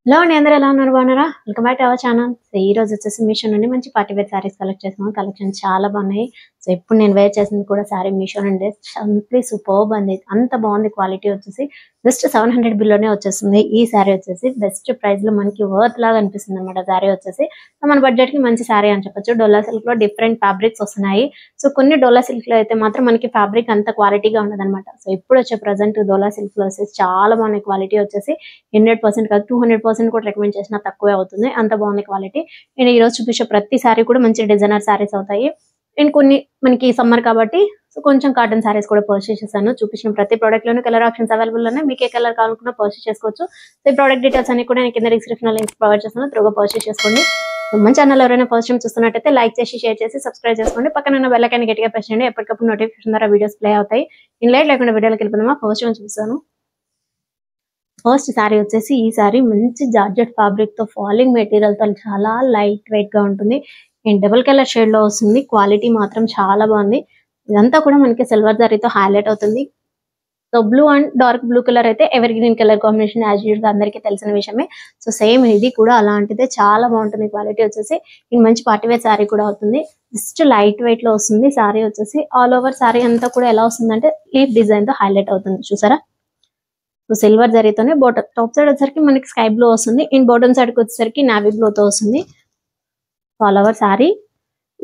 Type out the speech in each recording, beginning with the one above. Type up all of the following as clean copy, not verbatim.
Hello అండి, అందరూ ఎలా ఉన్నారు? బాగున్నారా? Welcome back to our channel. So ఈ రోజు వచ్చేసి మీషో నుండి మంచి పార్టీ వేర్ సారీస్ కలెక్ట్ చేసాము. కలెక్షన్ చాలా బాగున్నాయి. సో ఇప్పుడు నేను వేర్ చేసింది కూడా సారీ మీషో నుండి. సింప్లీ సూపర్బ్ అండి, అంత బాగుంది. క్వాలిటీ వచ్చేసి జస్ట్ 700 బిల్లోనే వచ్చేస్తుంది. ఈ సారీ వచ్చేసి బెస్ట్ ప్రైస్ లో మనకి వర్త్ లాగా అనిపిస్తుంది అనమాట. సారీ వచ్చేసి మన బడ్జెట్ కి మంచి సారీ అని చెప్పొచ్చు. డోలా సిల్క్ లో డిఫరెంట్ ఫ్యాబ్రిక్స్ వస్తున్నాయి. సో కొన్ని డోలా సిల్క్ లో అయితే మాత్రం మనకి ఫ్యాబ్రిక్ అంత క్వాలిటీగా ఉండదు అనమాట. సో ఇప్పుడు వచ్చే ప్రెసెంట్ డోలా సిల్క్ లో వచ్చేసి చాలా బాగున్నాయి. క్వాలిటీ వచ్చేసి 100% కాదు, 200% కూడా రికమెండ్ చేసినా తక్కువే అవుతుంది. అంత బాగుంది క్వాలిటీ. నేను ఈ రోజు చూపించే ప్రతి సారీ కూడా మంచి డిజైనర్ సారీస్ అవుతాయి. నేను కొన్ని మనకి సమ్మర్ కాబట్టి సో కొంచెం కాటన్ సారీస్ కూడా పర్చేస్ చేశాను. చూపించిన ప్రతి ప్రోడక్ట్ లోనే కలర్ ఆప్షన్స్ అవైలబుల్ ఉన్నాయి. మీకు ఏ కలర్ కావాలనుకున్నా పర్చేస్ చేసుకోవచ్చు. సో ఈ ప్రోడక్ట్ డీటెయిల్స్ అన్ని కూడా నేను కింద డిస్క్రిప్షన్ లో లింక్స్ ప్రొవైడ్ చేస్తాను. త్వరగా పర్చేస్ చేసుకోండి. మన ఛానల్ ఎవరైనా ఫస్ట్ టైం చూస్తున్నట్టయితే లైక్ చేసి షేర్ చేసి సబ్స్క్రైబ్ చేసుకోండి. పక్కన ఉన్న బెల్ ఐకాన్ గట్టిగా ప్రెస్ చేయండి. ఎప్పటికప్పుడు నోటిఫికేషన్ ద్వారా వీడియోస్ ప్లే అవుతాయి. నేను లేట్ లేకుండా వీడియోకి వెళ్ళిపోదామా? ఫస్ట్ టైం చూపిస్తాను. ఫస్ట్ సారీ వచ్చేసి ఈ సారీ మంచి జార్జెట్ ఫ్యాబ్రిక్ తో ఫాలింగ్ మెటీరియల్ తో చాలా లైట్ వెయిట్ గా ఉంటుంది. అండ్ డబుల్ కలర్ షేడ్ లో వస్తుంది. క్వాలిటీ మాత్రం చాలా బాగుంది. ఇదంతా కూడా మనకి సిల్వర్ జరీతో హైలైట్ అవుతుంది. So blue and dark blue colour అయితే evergreen colour combination as usual అందరికీ తెలిసిన విషయమే. సో సేమ్ ఇది కూడా అలాంటిదే, చాలా బాగుంటుంది. క్వాలిటీ వచ్చేసి ఇది మంచి పార్టీ వేర్ సారీ కూడా అవుతుంది. జస్ట్ లైట్ వెయిట్ లో వస్తుంది. సారీ వచ్చేసి ఆల్ ఓవర్ సారీ అంతా కూడా ఎలా వస్తుందంటే లీఫ్ డిజైన్ తో హైలైట్ అవుతుంది. చూసారా? సో సిల్వర్ జరీతోనే బాటమ్ టాప్ సైడ్ వచ్చేసరికి మనకి స్కై బ్లూ వస్తుంది. అండ్ బాటమ్ సైడ్ కి వచ్చేసరికి నావీ బ్లూ తో వస్తుంది. ఆల్ ఓవర్ సారీ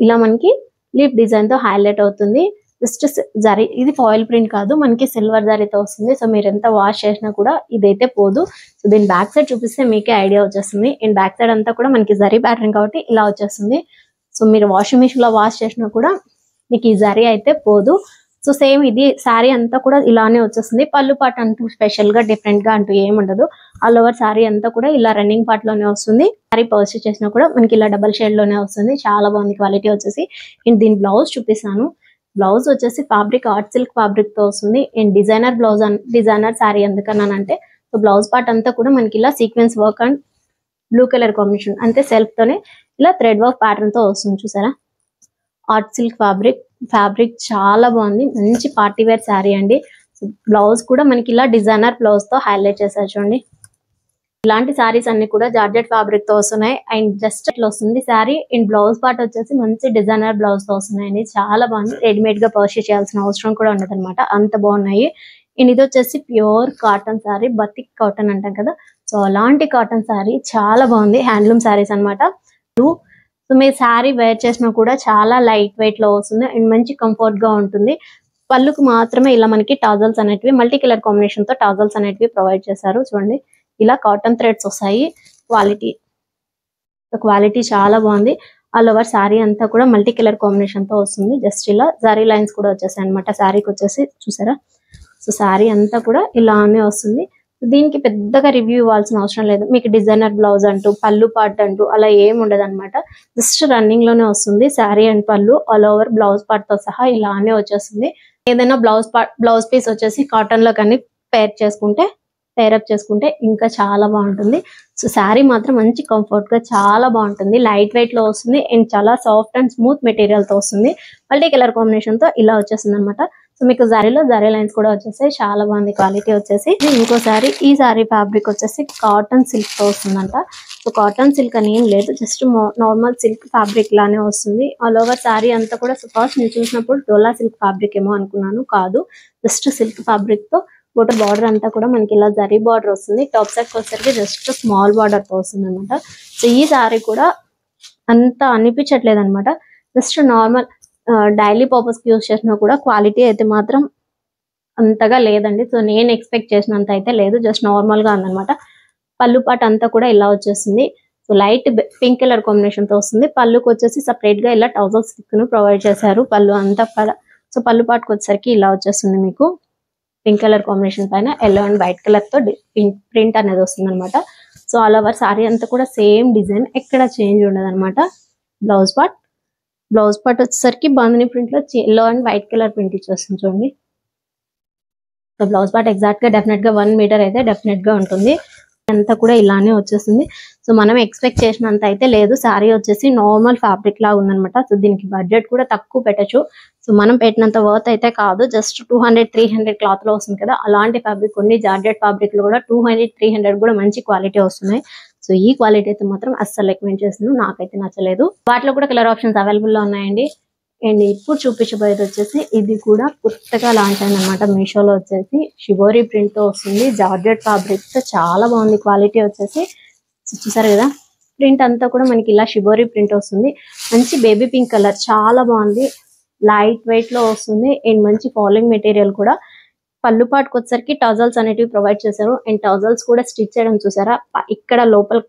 ఇలా మనకి లీఫ్ డిజైన్ తో హైలైట్ అవుతుంది. జస్ట్ జరీ ఇది ఫాయిల్ ప్రింట్ కాదు, మనకి సిల్వర్ జరీతో వస్తుంది. సో మీరు ఎంత వాష్ చేసినా కూడా ఇదైతే పోదు. సో దీని బ్యాక్ సైడ్ చూపిస్తే మీకే ఐడియా వచ్చేస్తుంది. అండ్ బ్యాక్ సైడ్ అంతా కూడా మనకి జరీ ప్యాటర్న్ కాబట్టి ఇలా వచ్చేస్తుంది. సో మీరు వాషింగ్ మిషన్ లో వాష్ చేసినా కూడా మీకు ఈ జరీ అయితే పోదు. సో సేమ్ ఇది శారీ అంతా కూడా ఇలానే వచ్చేస్తుంది. పళ్ళు పాట అంటూ స్పెషల్ గా డిఫరెంట్ గా అంటూ ఏముండదు. ఆల్ ఓవర్ శారీ అంతా కూడా ఇలా రన్నింగ్ పార్ట్ లోనే వస్తుంది. శారీ పర్చేస్ చేసినా కూడా మనకి ఇలా డబల్ షేడ్ లోనే వస్తుంది. చాలా బాగుంది క్వాలిటీ వచ్చేసి. అండ్ దీని బ్లౌజ్ చూపిస్తాను. బ్లౌజ్ వచ్చేసి ఫ్యాబ్రిక్ ఆర్ట్ సిల్క్ ఫ్యాబ్రిక్ తో వస్తుంది. And designer blouse designer sari ఎందుకన్నానంటే సో బ్లౌజ్ పార్ట్ అంతా కూడా మనకి ఇలా sequence work and blue colour combination అంతే సెల్ఫ్ తోనే ఇలా థ్రెడ్ వర్క్ ప్యాటర్న్ తో వస్తుంది. చూసారా? ఆర్ట్ సిల్క్ ఫ్యాబ్రిక్ చాలా బాగుంది. మంచి పార్టీ వేర్ శారీ అండి. బ్లౌజ్ కూడా మనకి ఇలా డిజైనర్ బ్లౌజ్ తో హైలైట్ చేశారు చూడండి. ఇలాంటి శారీస్ అన్ని కూడా జార్జెట్ ఫ్యాబ్రిక్ తో వస్తున్నాయి. అండ్ జస్ట్ ఇట్లా వస్తుంది శారీ. అండ్ బ్లౌజ్ పార్ట్ వచ్చేసి మంచి డిజైనర్ బ్లౌజ్ తో వస్తున్నాయండి. చాలా బాగుంది. రెడీమేడ్ గా పర్చేస్ చేయాల్సిన అవసరం కూడా ఉండదు అనమాట, అంత బాగున్నాయి. అండ్ ఇది వచ్చేసి pure cotton sari, batik cotton అంటాం కదా, సో అలాంటి కాటన్ శారీ చాలా బాగుంది. హ్యాండ్లూమ్ శారీస్ అనమాట. సో మీరు శారీ వేర్ చేసినా కూడా చాలా లైట్ వెయిట్ లో వస్తుంది. అండ్ మంచి కంఫర్ట్ గా ఉంటుంది. పళ్ళుకు మాత్రమే ఇలా మనకి టాజల్స్ అనేటివి మల్టీ కలర్ కాంబినేషన్ తో టాజల్స్ అనేటివి ప్రొవైడ్ చేశారు. చూడండి ఇలా కాటన్ థ్రెడ్స్ వస్తాయి. క్వాలిటీ చాలా బాగుంది. ఆల్ ఓవర్ శారీ అంతా కూడా మల్టీ కలర్ కాంబినేషన్ తో వస్తుంది. జస్ట్ ఇలా జరీ లైన్స్ కూడా వచ్చేసాయి అనమాట శారీకి వచ్చేసి. చూసారా? సో శారీ అంతా కూడా ఇలానే వస్తుంది. దీనికి పెద్దగా రివ్యూ ఇవ్వాల్సిన అవసరం లేదు. మీకు డిజైనర్ బ్లౌజ్ అంటూ పళ్ళు పార్ట్ అంటూ అలా ఏం ఉండదు అనమాట. జస్ట్ రన్నింగ్ లోనే వస్తుంది శారీ అండ్ పళ్ళు. ఆల్ ఓవర్ బ్లౌజ్ పార్ట్ తో సహా ఇలానే వచ్చేస్తుంది. ఏదైనా బ్లౌజ్ పీస్ వచ్చేసి కాటన్ లో కానీ పేరప్ చేసుకుంటే ఇంకా చాలా బాగుంటుంది. సో శారీ మాత్రం మంచి కంఫర్ట్ గా చాలా బాగుంటుంది. లైట్ వెయిట్ లో వస్తుంది. అండ్ చాలా సాఫ్ట్ అండ్ స్మూత్ మెటీరియల్ తో వస్తుంది. మల్టీ కలర్ కాంబినేషన్ తో ఇలా వచ్చేస్తుంది అనమాట. సో మీకు జారీలో జరీ లైన్స్ కూడా వచ్చేసాయి. చాలా బాగుంది క్వాలిటీ వచ్చేసి. ఇంకోసారి ఈ సారీ ఫ్యాబ్రిక్ వచ్చేసి కాటన్ సిల్క్ తో వస్తుందంట. సో కాటన్ సిల్క్ అని ఏం లేదు, జస్ట్ నార్మల్ సిల్క్ ఫ్యాబ్రిక్ లానే వస్తుంది. ఆల్ ఓవర్ సారీ అంతా కూడా ఫస్ట్ నేను చూసినప్పుడు డోలా సిల్క్ ఫ్యాబ్రిక్ ఏమో అనుకున్నాను, కాదు. జస్ట్ సిల్క్ ఫ్యాబ్రిక్ తో బోట బార్డర్ అంతా కూడా మనకి ఇలా జరీ బార్డర్ వస్తుంది. టాప్ సైడ్ వచ్చేసరికి జస్ట్ స్మాల్ బార్డర్ తో వస్తుంది అనమాట. సో ఈ సారీ కూడా అంత అనిపించట్లేదు అనమాట. జస్ట్ నార్మల్ డైలీ పర్పస్ కి యూజ్ చేసినా కూడా క్వాలిటీ అయితే మాత్రం అంతగా లేదండి. సో నేను ఎక్స్పెక్ట్ చేసినంత అయితే లేదు, జస్ట్ నార్మల్ గా ఉందన్నమాట. పళ్ళు పాట అంతా కూడా ఇలా వచ్చేస్తుంది. So light pink colour combination తో వస్తుంది. పళ్ళుకి వచ్చేసి సపరేట్ గా ఇలా ట్రౌజర్ స్టిక్ ను ప్రొవైడ్ చేశారు. పళ్ళు అంతా సో పళ్ళు పాటకు వచ్చేసరికి ఇలా వచ్చేస్తుంది. మీకు పింక్ కలర్ కాంబినేషన్ పైన ఎల్లో అండ్ వైట్ కలర్ తో ప్రింట్ అనేది వస్తుంది అనమాట. సో ఆల్ ఓవర్ సారీ అంతా కూడా సేమ్ డిజైన్, ఎక్కడ చేంజ్ ఉండదు అనమాట. బ్లౌజ్ పార్ట్ వచ్చేసరికి బాందిని ప్రింట్ లో yellow and white colour print ఇచ్చేస్తుంది చూడండి. సో బ్లౌజ్ పార్ట్ ఎగ్జాక్ట్ గా డెఫినెట్ గా 1 మీటర్ అయితే డెఫినెట్ గా ఉంటుంది. అంతా కూడా ఇలానే వచ్చేస్తుంది. సో మనం ఎక్స్పెక్ట్ చేసినంత అయితే లేదు. సారీ వచ్చేసి నార్మల్ ఫ్యాబ్రిక్ లా ఉందన్నమాట. సో దీనికి బడ్జెట్ కూడా తక్కువ పెట్టచ్చు. సో మనం పెట్టినంత వర్త్ అయితే కాదు. జస్ట్ 200-300 క్లాత్ లో వస్తుంది కదా, అలాంటి ఫ్యాబ్రిక్ కొన్ని జార్జెట్ ఫ్యాబ్రిక్ లో కూడా 200-300 కూడా మంచి క్వాలిటీ వస్తున్నాయి. సో ఈ క్వాలిటీ అయితే మాత్రం అస్సలు రికమెండ్ చేస్తున్నాను, నాకైతే నచ్చలేదు. వాటిలో కూడా కలర్ ఆప్షన్స్ అవైలబుల్ లో ఉన్నాయండి. అండ్ ఇప్పుడు చూపించబోయేది వచ్చేసి ఇది కూడా కొత్తగా లాంచ్ అయింది అనమాట. మీషోలో వచ్చేసి షిబోరి ప్రింట్ తో వస్తుంది, జార్జెట్ ఫ్యాబ్రిక్ తో చాలా బాగుంది. క్వాలిటీ వచ్చేసి చూసారు కదా, ప్రింట్ అంతా కూడా మనకి ఇలా షిబోరి ప్రింట్ వస్తుంది. మంచి బేబీ పింక్ కలర్, చాలా బాగుంది. లైట్ వెయిట్ లో వస్తుంది అండ్ మంచి ఫాలింగ్ మెటీరియల్ కూడా. పళ్ళు పాటుకు వచ్చేసరికి టజల్స్ అనేటివి ప్రొవైడ్ చేశారు. అండ్ టజల్స్ కూడా స్టిచ్ చేయడం చూసారా, ఇక్కడ లోపల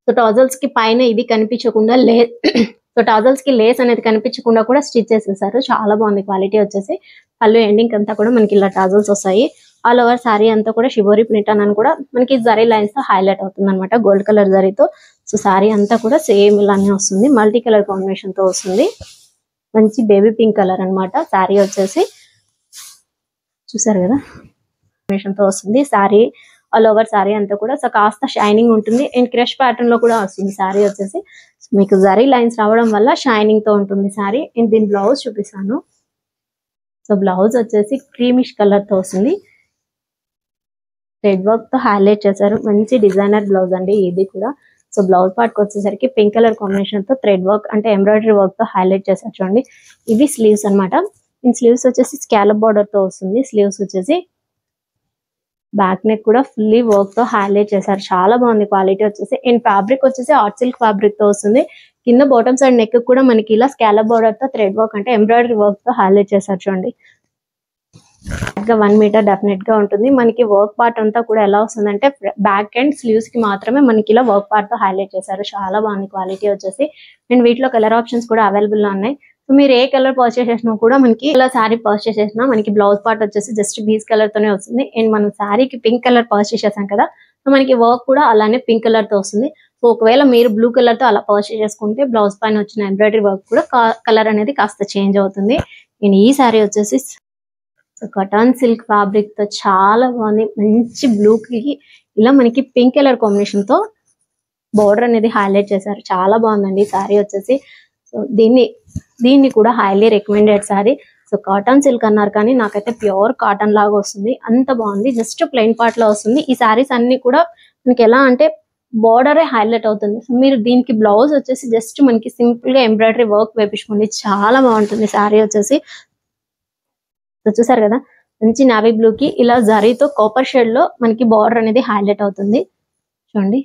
సో టజల్స్ కి పైన ఇది కనిపించకుండా సో టజల్స్ కి లేస్ అనేది కనిపించకుండా కూడా స్టిచ్ చేసేసారు. చాలా బాగుంది క్వాలిటీ వచ్చేసి. పళ్ళు ఎండింగ్ అంతా కూడా మనకి ఇలా టజల్స్ వస్తాయి. ఆల్ ఓవర్ సారీ అంతా కూడా షిబోరి ప్రింట్ అని కూడా మనకి జరీ లైన్స్ తో హైలైట్ అవుతుంది అనమాట, గోల్డ్ కలర్ జరీతో. సో సారీ అంతా కూడా సేమ్ ఇలానే వస్తుంది, మల్టీ కలర్ కాంబినేషన్ తో వస్తుంది. మంచి బేబీ పింక్ కలర్ అన్నమాట. సారీ వచ్చేసి చూసారు కదా, కాంబినేషన్ తో వస్తుంది. సారీ ఆల్ ఓవర్ సారీ అంతా కూడా సో కాస్త షైనింగ్ ఉంటుంది అండ్ క్రష్ ప్యాటర్న్ లో కూడా వస్తుంది. సారీ వచ్చేసి మీకు జరీ లైన్స్ రావడం వల్ల షైనింగ్ తో ఉంటుంది సారీ. అండ్ దీని బ్లౌజ్ చూపిస్తాను. సో బ్లౌజ్ వచ్చేసి క్రీమిష్ కలర్ తో వస్తుంది, థ్రెడ్ వర్క్ తో హైలైట్ చేశారు. మంచి డిజైనర్ బ్లౌజ్ అండి ఇది కూడా. సో బ్లౌజ్ పార్ట్ వచ్చేసరికి పింక్ కలర్ కాంబినేషన్ తో థ్రెడ్ వర్క్ అంటే ఎంబ్రాయిడరీ వర్క్ తో హైలైట్ చేశారు చూడండి. ఇవి స్లీవ్స్ అనమాట. స్లీవ్స్ వచ్చేసి స్కాలప్ బార్డర్ తో వస్తుంది. స్లీవ్స్ వచ్చేసి బ్యాక్ నెక్ కూడా ఫుల్లీ వర్క్ తో హైలైట్ చేశారు. చాలా బాగుంది క్వాలిటీ వచ్చేసి. అండ్ ఫ్యాబ్రిక్ వచ్చేసి ఆర్ట్ సిల్క్ ఫ్యాబ్రిక్ తో వస్తుంది. కింద బాటమ్ సైడ్ నెక్ కూడా మనకి ఇలా స్కాలప్ బార్డర్ తో థ్రెడ్ వర్క్ అంటే ఎంబ్రాయిడరీ వర్క్ తో హైలైట్ చేశారు చూడండి. 1 మీటర్ డెఫినెట్ గా ఉంటుంది. మనకి వర్క్ పార్ట్ అంతా కూడా ఎలా వస్తుందంటే బ్యాక్ అండ్ స్లీవ్స్ కి మాత్రమే మనకి ఇలా వర్క్ పార్ట్ తో హైలైట్ చేశారు. చాలా బాగుంది క్వాలిటీ వచ్చేసి. అండ్ వీటిలో కలర్ ఆప్షన్స్ కూడా అవైలబుల్ గా ఉన్నాయి. సో మీరు ఏ కలర్ పర్చేస్ చేసినా కూడా మనకి ఇలా శారీ పర్చేస్ చేసినా మనకి బ్లౌజ్ పార్ట్ వచ్చేసి జస్ట్ బీస్ కలర్ తోనే వస్తుంది. అండ్ మనం శారీకి పింక్ కలర్ పర్చేస్ చేసాం కదా, సో మనకి వర్క్ కూడా అలానే పింక్ కలర్ తో వస్తుంది. సో ఒకవేళ మీరు బ్లూ కలర్ తో అలా పర్చేస్ చేసుకుంటే బ్లౌజ్ పైన వచ్చిన ఎంబ్రాయిడరీ వర్క్ కూడా కలర్ అనేది కాస్త చేంజ్ అవుతుంది. అండ్ ఈ శారీ వచ్చేసి కటాన్ సిల్క్ ఫ్యాబ్రిక్ తో చాలా బాగుంది. మంచి బ్లూ కి ఇలా మనకి పింక్ కలర్ కాంబినేషన్ తో బోర్డర్ అనేది హైలైట్ చేశారు. చాలా బాగుందండి సారీ వచ్చేసి. సో దీన్ని కూడా highly recommended sorry. So cotton silk అన్నారు కానీ నాకైతే ప్యూర్ కాటన్ లాగా వస్తుంది, అంత బాగుంది. జస్ట్ ప్లెయిన్ పార్ట్ లో వస్తుంది. ఈ సారీస్ అన్ని కూడా మనకి ఎలా అంటే బోర్డరే హైలైట్ అవుతుంది. సో మీరు దీనికి బ్లౌజ్ వచ్చేసి జస్ట్ మనకి సింపుల్ గా ఎంబ్రాయిడరీ వర్క్ వేపించుకోండి, చాలా బాగుంటుంది సారీ వచ్చేసి. సో చూసారు కదా, మంచి నావీ బ్లూ కి ఇలా జరీతో కాపర్ షేడ్ లో మనకి బార్డర్ అనేది హైలైట్ అవుతుంది చూడండి.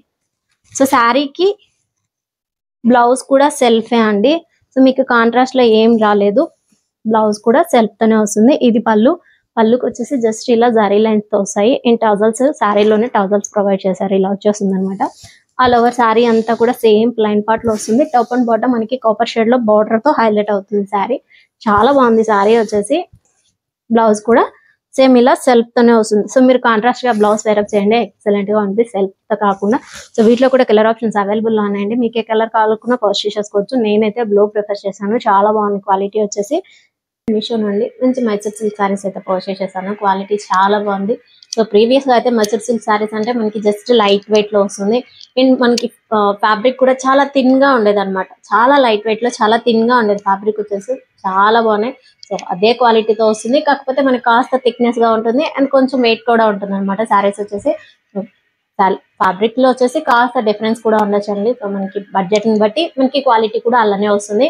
సో శారీకి బ్లౌజ్ కూడా సెల్ఫే అండి. సో మీకు కాంట్రాస్ట్ లో ఏం రాలేదు, బ్లౌజ్ కూడా సెల్ఫ్ తోనే వస్తుంది. ఇది పళ్ళుకి వచ్చేసి జస్ట్ ఇలా జరీ లైన్స్ తో వస్తాయి. అండ్ టజల్స్ శారీలోనే టజల్స్ ప్రొవైడ్ చేశారు, ఇలా వచ్చేస్తుంది అనమాట. ఆల్ ఓవర్ శారీ అంతా కూడా సేమ్ ప్లైన్ పార్ట్ లో వస్తుంది. టాప్ అండ్ బాటమ్ మనకి కాపర్ షేడ్ లో బార్డర్ తో హైలైట్ అవుతుంది శారీ. చాలా బాగుంది శారీ వచ్చేసి. బ్లౌజ్ కూడా సేమ్ ఇలా సెల్ఫ్ తోనే వస్తుంది. సో మీరు కాంట్రాస్ట్ గా బ్లౌజ్ వేరప్ చేయండి, ఎక్సలెంట్ గా ఉంది సెల్ఫ్ తో కాకుండా. సో వీటిలో కూడా కలర్ ఆప్షన్స్ అవైలబుల్ గా ఉన్నాయండి. మీకు ఏ కలర్ కావాలనుకున్నా పర్చేస్ చేసుకోవచ్చు. నేనైతే బ్లూ ప్రిఫర్ చేశాను, చాలా బాగుంది క్వాలిటీ వచ్చేసి. మీషో నుండి మంచి మైసూర్ సిల్క్ సారీస్ అయితే పర్చేస్ చేశాను, క్వాలిటీ చాలా బాగుంది. సో ప్రీవియస్ గా అయితే మైసూర్ సిల్క్ సారీస్ అంటే మనకి జస్ట్ లైట్ వెయిట్ లో వస్తుంది. అండ్ మనకి ఫ్యాబ్రిక్ కూడా చాలా థిన్ గా ఉండేది అనమాట, చాలా లైట్ వెయిట్ లో చాలా థిన్ గా ఉండేది ఫ్యాబ్రిక్ వచ్చేసి. చాలా బాగున్నాయి. సో అదే క్వాలిటీతో వస్తుంది, కాకపోతే మనకి కాస్త థిక్నెస్ గా ఉంటుంది అండ్ కొంచెం వెయిట్ కూడా ఉంటుంది అనమాట సారీస్ వచ్చేసి. ఫ్యాబ్రిక్ లో వచ్చేసి కాస్త డిఫరెన్స్ కూడా ఉండొచ్చండి. సో మనకి బడ్జెట్ ని బట్టి మనకి క్వాలిటీ కూడా అలానే వస్తుంది.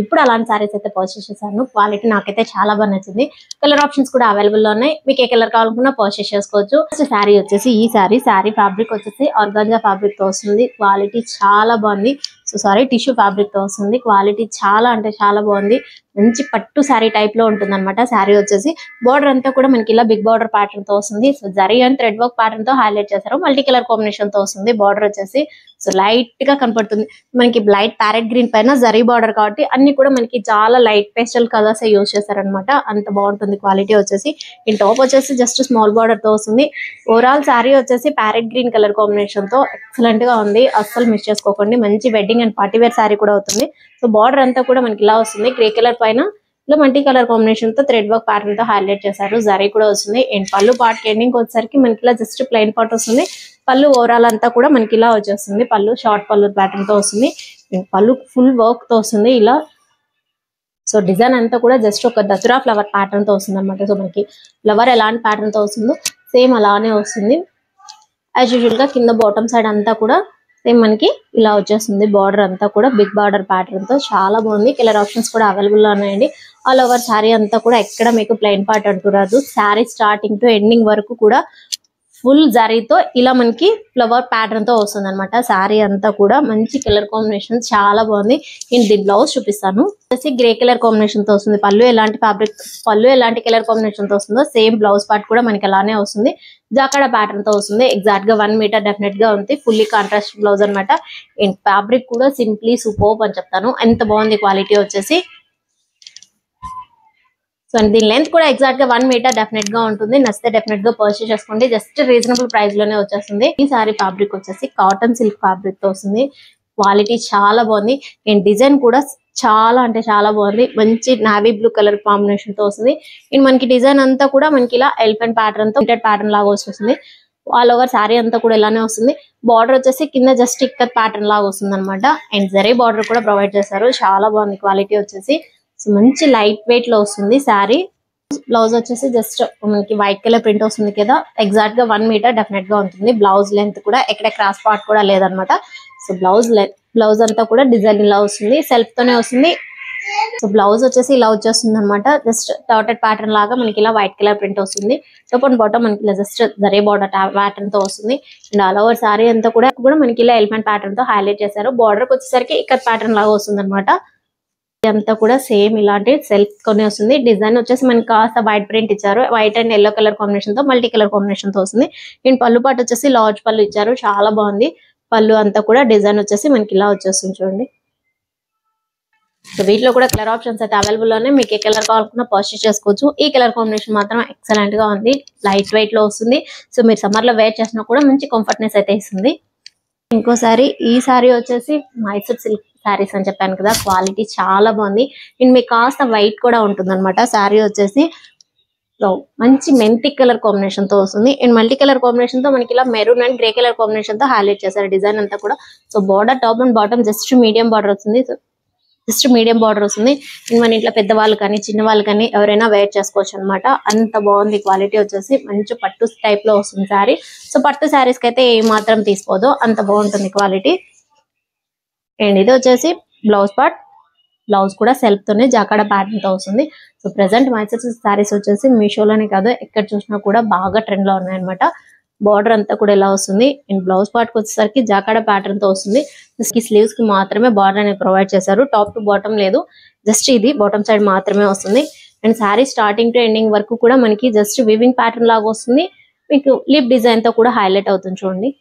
ఇప్పుడు అలాంటి సారీస్ అయితే పర్చేస్ చేశాను, క్వాలిటీ నాకైతే చాలా బాగా నచ్చింది. కలర్ ఆప్షన్స్ కూడా అవైలబుల్ లో ఉన్నాయి, మీకు ఏ కలర్ కావాలనుకున్నా పర్చేస్ చేసుకోవచ్చు. శారీ వచ్చేసి ఈ శారీ ఫ్యాబ్రిక్ వచ్చేసి ఆర్గాంజా ఫ్యాబ్రిక్ తో వస్తుంది, క్వాలిటీ చాలా బాగుంది. సో సారీ టిష్యూ ఫ్యాబ్రిక్ తో వస్తుంది, క్వాలిటీ చాలా అంటే చాలా బాగుంది. మంచి పట్టు శారీ టైప్ లో ఉంటుంది అనమాట. శారీ వచ్చేసి బోర్డర్ అంతా కూడా మనకి ఇలా బిగ్ బార్డర్ ప్యాటర్న్ తో వస్తుంది. So zari and thread work pattern తో హైలైట్ చేశారు, మల్టీ కలర్ కాంబినేషన్ తో వస్తుంది. బార్డర్ వచ్చేసి సో లైట్ గా కనపడుతుంది మనకి, లైట్ ప్యారెట్ గ్రీన్ పైన జరీ బార్డర్ కాబట్టి అన్ని కూడా మనకి చాలా లైట్ పేస్టల్ కలర్స్ యూజ్ చేశారనమాట, అంత బాగుంటుంది క్వాలిటీ వచ్చేసి. ఈ టాప్ వచ్చేసి జస్ట్ స్మాల్ బార్డర్ తో వస్తుంది. ఓవరాల్ శారీ వచ్చేసి ప్యారెట్ గ్రీన్ కలర్ కాంబినేషన్ తో ఎక్సలెంట్ గా ఉంది, అస్సలు మిస్ చేసుకోకండి. మంచి wedding and party wear sari కూడా అవుతుంది. సో బార్డర్ అంతా కూడా మనకి ఇలా వస్తుంది, గ్రే కలర్ పైన ఇలా మల్టీ కలర్ కాంబినేషన్ తో థ్రెడ్ వర్క్ ప్యాటర్న్ తో హైలైట్ చేశారు. జరీ కూడా వస్తుంది. అండ్ పళ్ళు పార్ట్ ఎండింగ్ వచ్చేసరికి మనకి ఇలా జస్ట్ ప్లెయిన్ పార్ట్ వస్తుంది. పళ్ళు ఓవరాల్ అంతా కూడా మనకి ఇలా వచ్చేస్తుంది, పళ్ళు షార్ట్ పళ్ళు ప్యాటర్న్ తో వస్తుంది. పళ్ళు ఫుల్ వర్క్ తో వస్తుంది ఇలా. సో డిజైన్ అంతా కూడా జస్ట్ ఒక దసరా ఫ్లవర్ ప్యాటర్న్ తో వస్తుంది అనమాట. సో మనకి ఫ్లవర్ ఎలాంటి ప్యాటర్న్ తో వస్తుందో సేమ్ అలానే వస్తుంది. యాజ్ యూజువల్ గా కింద బాటమ్ సైడ్ అంతా కూడా సేమ్ మనకి ఇలా వచ్చేస్తుంది. బార్డర్ అంతా కూడా బిగ్ బార్డర్ ప్యాటర్న్ తో చాలా బాగుంది. కలర్ ఆప్షన్స్ కూడా అవైలబుల్ గా ఉన్నాయండి. ఆల్ ఓవర్ శారీ అంతా కూడా ఎక్కడ మీకు ప్లెయిన్ పార్ట్ అంటూ రాదు. శారీ స్టార్టింగ్ టు ఎండింగ్ వరకు కూడా ఫుల్ జరీతో ఇలా మనకి ఫ్లవర్ ప్యాటర్న్ తో వస్తుంది అనమాట. శారీ అంతా కూడా మంచి కలర్ కాంబినేషన్ చాలా బాగుంది. నేను దీని బ్లౌజ్ చూపిస్తాను. గ్రే కలర్ కాంబినేషన్ తో వస్తుంది. పళ్ళు ఎలాంటి కలర్ కాంబినేషన్ తో వస్తుందో సేమ్ బ్లౌజ్ పార్ట్ కూడా మనకి అలానే వస్తుంది. జాకాడ ప్యాటర్న్ తో వస్తుంది. ఎగ్జాక్ట్ గా 1 మీటర్ డెఫినెట్ గా ఉంది. ఫుల్లీ కాంట్రాస్ట్ బ్లౌజ్ అనమాట. ఫ్యాబ్రిక్ కూడా సింప్లీ సూపర్బ్ అని చెప్తాను. ఎంత బాగుంది క్వాలిటీ వచ్చేసి. సో దీని లెంత్ కూడా ఎగ్జాక్ట్ గా 1 మీటర్ డెఫినెట్ గా ఉంటుంది. నచ్చితే డెఫినెట్ గా పర్చేస్ చేసుకోండి. జస్ట్ రీజనబుల్ ప్రైస్ లోనే వచ్చేస్తుంది. ఈ సారీ ఫ్యాబ్రిక్ వచ్చేసి కాటన్ సిల్క్ ఫ్యాబ్రిక్ తో వస్తుంది. క్వాలిటీ చాలా బాగుంది. అండ్ డిజైన్ కూడా చాలా అంటే చాలా బాగుంది. మంచి నావీ బ్లూ కలర్ కాంబినేషన్ తో వస్తుంది. అండ్ మనకి డిజైన్ అంతా కూడా మనకి ఇలా ఎలిఫెంట్ ప్యాటర్న్ తో ప్యాటర్న్ లాగా వస్తుంది. ఆల్ ఓవర్ శారీ అంతా కూడా ఇలానే వస్తుంది. బార్డర్ వచ్చేసి కింద జస్ట్ ఇక్కత్ ప్యాటర్న్ లాగా వస్తుంది అనమాట. అండ్ జరీ బార్డర్ కూడా ప్రొవైడ్ చేశారు. చాలా బాగుంది క్వాలిటీ వచ్చేసి. సో మంచి లైట్ వెయిట్ లో వస్తుంది శారీ. బ్లౌజ్ వచ్చేసి జస్ట్ మనకి వైట్ కలర్ ప్రింట్ వస్తుంది కదా. ఎగ్జాక్ట్ గా 1 మీటర్ డెఫినెట్ గా ఉంటుంది. బ్లౌజ్ లెంత్ కూడా ఎక్కడ క్రాస్ పార్ట్ కూడా లేదనమాట. సో బ్లౌజ్ అంతా కూడా డిజైన్ ఇలా వస్తుంది. సెల్ఫ్ తోనే వస్తుంది. సో బ్లౌజ్ వచ్చేసి ఇలా వచ్చేస్తుంది అనమాట. జస్ట్ డాటెడ్ ప్యాటర్న్ లాగా మనకి ఇలా వైట్ కలర్ ప్రింట్ వస్తుంది. టాప్ అండ్ బాటమ్ మనకి ఇలా జస్ట్ జరీ బార్డర్ ప్యాటర్న్ తో వస్తుంది. అండ్ ఆల్ ఓవర్ శారీ అంతా కూడా మనకి ఇలా ఎలిఫెంట్ ప్యాటర్న్ తో హైలైట్ చేశారు. బార్డర్ వచ్చేసరికి ఇక్కత్ ప్యాటర్న్ లాగా వస్తుంది అనమాట. అంతా కూడా సేమ్ ఇలాంటి సెల్ఫ్ కొనే వస్తుంది. డిజైన్ వచ్చేసి మనకి కాస్త వైట్ ప్రింట్ ఇచ్చారు. White and yellow colour combination తో మల్టీ కలర్ కాంబినేషన్ తో వస్తుంది. అండ్ పళ్ళు పాటు వచ్చేసి లార్జ్ పళ్ళు ఇచ్చారు. చాలా బాగుంది. పళ్ళు అంతా కూడా డిజైన్ వచ్చేసి మనకి ఇలా వచ్చేస్తుంది చూడండి. సో వీటిలో కూడా కలర్ ఆప్షన్స్ అయితే అవైలబుల్ లోనే. మీకు ఏ కలర్ కావాలన్నా పర్చేస్ చేసుకోవచ్చు. ఈ కలర్ కాంబినేషన్ మాత్రం ఎక్సలెంట్ గా ఉంది. లైట్ వెయిట్ లో వస్తుంది. సో మీరు సమ్మర్ లో వేర్ చేసినా కూడా మంచి కంఫర్ట్నెస్ అయితే ఇస్తుంది. ఇంకోసారి ఈ సారీ వచ్చేసి మైసూర్ సిల్క్ శారీస్ అని చెప్పాను కదా. క్వాలిటీ చాలా బాగుంది. అండ్ మీకు కాస్త వైట్ కూడా ఉంటుంది అనమాట. శారీ వచ్చేసి మంచి మెంతి కలర్ కాంబినేషన్ తో వస్తుంది. అండ్ మల్టీ కలర్ కాంబినేషన్ తో మనకి ఇలా maroon and grey colour combination తో హైలైట్ చేశారు డిజైన్ అంతా కూడా. So border top and bottom just medium border వస్తుంది. అండ్ మన ఇంట్లో పెద్దవాళ్ళు కానీ చిన్న వాళ్ళు కానీ ఎవరైనా వేర్ చేసుకోవచ్చు అనమాట. అంత బాగుంది క్వాలిటీ వచ్చేసి. మంచి పట్టు టైప్ లో వస్తుంది శారీ. సో పట్టు శారీస్ కి అయితే ఏ మాత్రం తీసుకోదు, అంత బాగుంటుంది క్వాలిటీ. అండ్ ఇది వచ్చేసి బ్లౌజ్ పార్ట్. బ్లౌజ్ కూడా సెల్ఫ్ తోనే జాకాడ ప్యాటర్న్ తో వస్తుంది. So present Mysore silk saris వచ్చేసి మీషోలోనే కాదు ఎక్కడ చూసినా కూడా బాగా ట్రెండ్ లో ఉన్నాయన్నమాట. బార్డర్ అంతా కూడా ఇలా వస్తుంది. అండ్ బ్లౌజ్ పార్ట్ కి వచ్చేసరికి జాకాడ ప్యాటర్న్ తో వస్తుంది. స్లీవ్స్ కి మాత్రమే బార్డర్ అనేది ప్రొవైడ్ చేశారు. టాప్ టు బాటమ్ లేదు. జస్ట్ ఇది బాటమ్ సైడ్ మాత్రమే వస్తుంది. And sari starting to ending వరకు కూడా మనకి జస్ట్ వివింగ్ ప్యాటర్న్ లాగా వస్తుంది. మీకు లీఫ్ డిజైన్ తో కూడా హైలైట్ అవుతుంది చూడండి.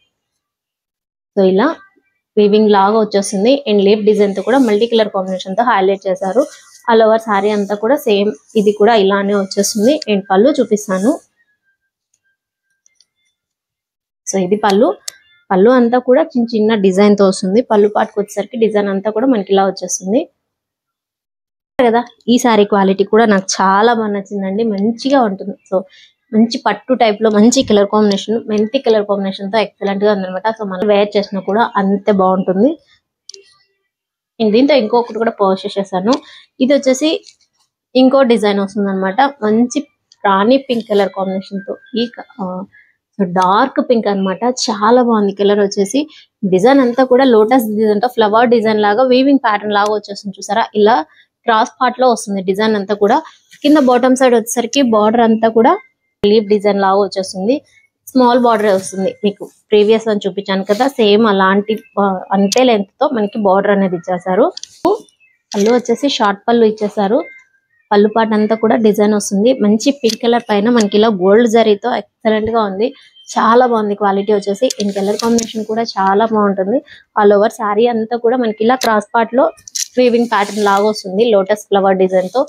సో ఇలా వీవింగ్ లాగా వచ్చేస్తుంది. అండ్ లీఫ్ డిజైన్ తో కూడా మల్టీ కలర్ కాంబినేషన్ తో హైలైట్ చేశారు. ఆల్ ఓవర్ శారీ అంతా కూడా సేమ్ ఇది కూడా ఇలానే వచ్చేస్తుంది. అండ్ పళ్ళు చూపిస్తాను. సో ఇది పళ్ళు అంతా కూడా చిన్న చిన్న డిజైన్ తో వస్తుంది. పళ్ళు పాటుకు వచ్చేసరికి డిజైన్ అంతా కూడా మనకి ఇలా వచ్చేస్తుంది కదా. ఈ శారీ క్వాలిటీ కూడా నాకు చాలా బాగా నచ్చిందండి. మంచిగా ఉంటుంది. సో మంచి పట్టు టైప్ లో మంచి కలర్ కాంబినేషన్, మెంతి కలర్ కాంబినేషన్ తో ఎక్సలెంట్ గా ఉందన్నమాట. సో మనం వేర్ చేసినా కూడా అంతే బాగుంటుంది. దీంతో ఇంకొకటి కూడా పర్చేస్ చేశాను. ఇది వచ్చేసి ఇంకో డిజైన్ వస్తుంది అనమాట. మంచి రాణి పింక్ కలర్ కాంబినేషన్ తో డార్క్ పింక్ అన్నమాట. చాలా బాగుంది కలర్ వచ్చేసి. డిజైన్ అంతా కూడా లోటస్ డిజైన్ తో ఫ్లవర్ డిజైన్ లాగా వీవింగ్ ప్యాటర్న్ లాగా వచ్చేస్తుంది చూసారా. ఇలా క్రాస్ పార్ట్ లో వస్తుంది డిజైన్ అంతా కూడా. కింద బాటమ్ సైడ్ వచ్చేసరికి బార్డర్ అంతా కూడా లీఫ్ డిజైన్ లాగా వచ్చేస్తుంది. స్మాల్ బార్డర్ వస్తుంది. మీకు ప్రీవియస్ అని చూపించాను కదా సేమ్ అలాంటి అంతే లెంత్ తో మనకి బార్డర్ అనేది ఇచ్చేసారు. పళ్ళు వచ్చేసి షార్ట్ పళ్ళు ఇచ్చేసారు. పళ్ళు పాట అంతా కూడా డిజైన్ వస్తుంది. మంచి పింక్ కలర్ పైన మనకి ఇలా గోల్డ్ జరీతో ఎక్సలెంట్ గా ఉంది. చాలా బాగుంది క్వాలిటీ వచ్చేసి. ఇన్ కలర్ కాంబినేషన్ కూడా చాలా బాగుంటుంది. ఆల్ ఓవర్ శారీ అంతా కూడా మనకి ఇలా క్రాస్ పార్ట్ లో వీవింగ్ ప్యాటర్న్ లాగా వస్తుంది లోటస్ ఫ్లవర్ డిజైన్ తో.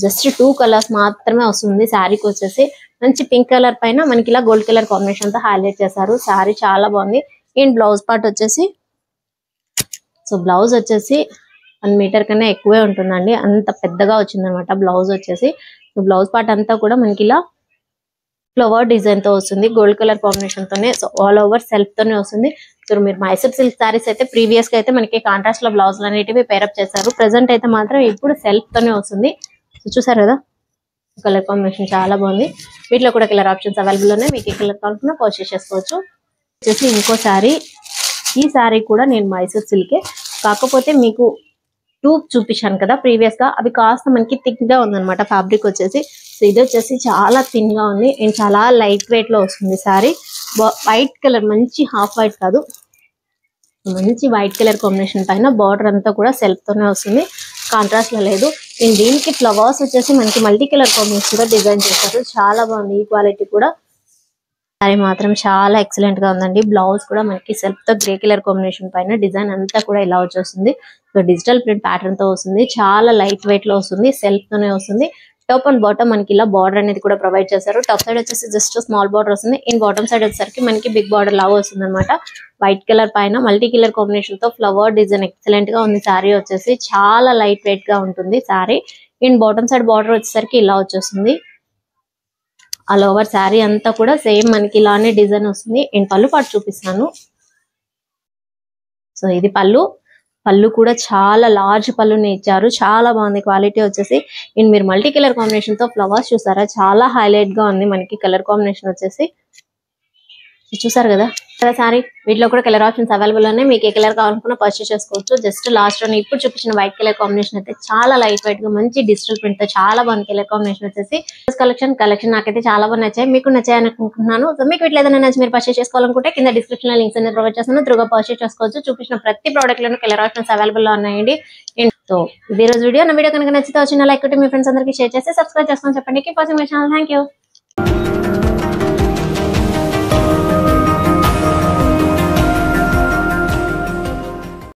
జస్ట్ 2 కలర్స్ మాత్రమే వస్తుంది శారీకి వచ్చేసి. మంచి పింక్ కలర్ పైన మనకి ఇలా గోల్డ్ కలర్ కాంబినేషన్ తో హైలైట్ చేశారు. శారీ చాలా బాగుంది. అండ్ బ్లౌజ్ పార్ట్ వచ్చేసి బ్లౌజ్ వచ్చేసి 1 మీటర్ కన్నా ఎక్కువే ఉంటుందండి. అంత పెద్దగా వచ్చింది అనమాట బ్లౌజ్ వచ్చేసి. బ్లౌజ్ పార్ట్ అంతా కూడా మనకి ఇలా ఫ్లవర్ డిజైన్ తో వస్తుంది. గోల్డ్ కలర్ కాంబినేషన్ తోనే. సో ఆల్ ఓవర్ సెల్ఫ్ తోనే వస్తుంది. సో మీరు మైసూర్ సిల్క్ సారీస్ అయితే ప్రీవియస్ గా అయితే మనకి కాంట్రాస్ట్ లో బ్లౌజ్ అనేటివి పేరప్ చేశారు. ప్రెసెంట్ అయితే మాత్రం ఇప్పుడు సెల్ఫ్ తోనే వస్తుంది. సో చూసారు కదా కలర్ కాంబినేషన్ చాలా బాగుంది. వీటిలో కూడా కలర్ ఆప్షన్స్ అవైలబుల్ ఉన్నాయి. మీకు ఏ కలర్ కావాలన్నా పర్చేస్ చేసుకోవచ్చు. వచ్చేసి ఇంకో శారీ. ఈ శారీ కూడా నేను మైసూర్ సిల్కే, కాకపోతే మీకు టూప్ చూపించాను కదా ప్రీవియస్ గా, అవి కాస్త మనకి థిక్ గా ఉందన్నమాట ఫ్యాబ్రిక్ వచ్చేసి. సో ఇది వచ్చేసి చాలా థిన్ గా ఉంది అండ్ చాలా లైట్ వెయిట్ లో వస్తుంది శారీ. వైట్ కలర్, మంచి హాఫ్ వైట్ కాదు, మంచి వైట్ కలర్ కాంబినేషన్ పైన బార్డర్ అంతా కూడా సెల్ఫ్ తోనే వస్తుంది, కాంట్రాస్ట్ లో లేదు. అండ్ దీనికి ఫ్లవర్స్ వచ్చేసి మనకి మల్టీ కలర్ కాంబినేషన్ గా డిజైన్ చేశారు. చాలా బాగుంది, ఈ క్వాలిటీ కూడా. శారీ మాత్రం చాలా ఎక్సలెంట్ గా ఉందండి. బ్లౌజ్ కూడా మనకి సెల్ఫ్ తో గ్రే కలర్ కాంబినేషన్ పైన డిజైన్ అంతా కూడా ఇలా వచ్చేస్తుంది. సో డిజిటల్ ప్రింట్ ప్యాటర్న్ తో వస్తుంది, చాలా లైట్ వెయిట్ లో వస్తుంది, సెల్ఫ్ తోనే వస్తుంది. టాప్ అండ్ బాటమ్ మనకి ఇలా బార్డర్ అనేది కూడా ప్రొవైడ్ చేశారు. టాప్ సైడ్ వచ్చేసి జస్ట్ స్మాల్ బార్డర్ వస్తుంది, ఇన్ బాటమ్ సైడ్ వచ్చేసరికి మనకి బిగ్ బార్డర్ లాగా వస్తుంది అనమాట. వైట్ కలర్ పైన మల్టీ కలర్ కాంబినేషన్ తో ఫ్లవర్ డిజైన్ ఎక్సలెంట్ గా ఉంది. శారీ వచ్చేసి చాలా లైట్ వెయిట్ గా ఉంటుంది sari. In bottom side border వచ్చేసరికి ఇలా వచ్చేస్తుంది. ఆల్ ఓవర్ శారీ అంతా కూడా సేమ్ మనకి ఇలానే డిజైన్ వస్తుంది. అండ్ పళ్ళు పాటు చూపిస్తాను. సో ఇది పళ్ళు. పళ్ళు కూడా చాలా లార్జ్ పళ్ళుని ఇచ్చారు, చాలా బాగుంది క్వాలిటీ వచ్చేసి. అండ్ మీరు మల్టీ కలర్ కాంబినేషన్ తో ఫ్లవర్స్ చూసారా, చాలా హైలైట్ గా ఉంది మనకి కలర్ కాంబినేషన్ వచ్చేసి. చూసారు కదా సారీ. వీటిలో కూడా కలర్ ఆప్షన్స్ అవైలబుల్ ఉన్నాయి, మీకు ఏ కలర్ కావాలనుకున్నా పర్చేస్ చేసుకోవచ్చు. జస్ట్ లాస్ట్ లో ఇప్పుడు చూపించిన వైట్ కలర్ కాంబినేషన్ అయితే చాలా లైట్ వెయిట్ గా మంచి డిజిటల్ ప్రింట్ తో చాలా బాగుంది కలర్ కాంబినేషన్ వచ్చేసి. కలెక్షన్ నాకైతే చాలా బాగా నచ్చాయి, మీకు నచ్చాయని అనుకుంటున్నాను. సో మీకు వీటిలో ఏదైనా నచ్చి మీరు పర్చేస్ చేసుకోవాలనుకుంటే కింద డిస్క్రిప్షన్ లో లింక్స్ అనేది ప్రొవైడ్ చేస్తున్నాను, త్రూగా పర్చేస్ చేసుకోవచ్చు. చూపించిన ప్రతి ప్రోడక్ట్ లోనూ కలర్ ఆప్షన్స్ అవైలబుల్ లో ఉన్నాయండి. సో ఇది రోజు వీడియో. నా వీడియో కనుక నచ్చితే వచ్చిన లైక్ కొట్టి మీ ఫ్రెండ్స్ అందరికీ షేర్ చేసి సబ్స్క్రైబ్ చేసుకొని చెప్పండి. Keep watching my channel. Thank you.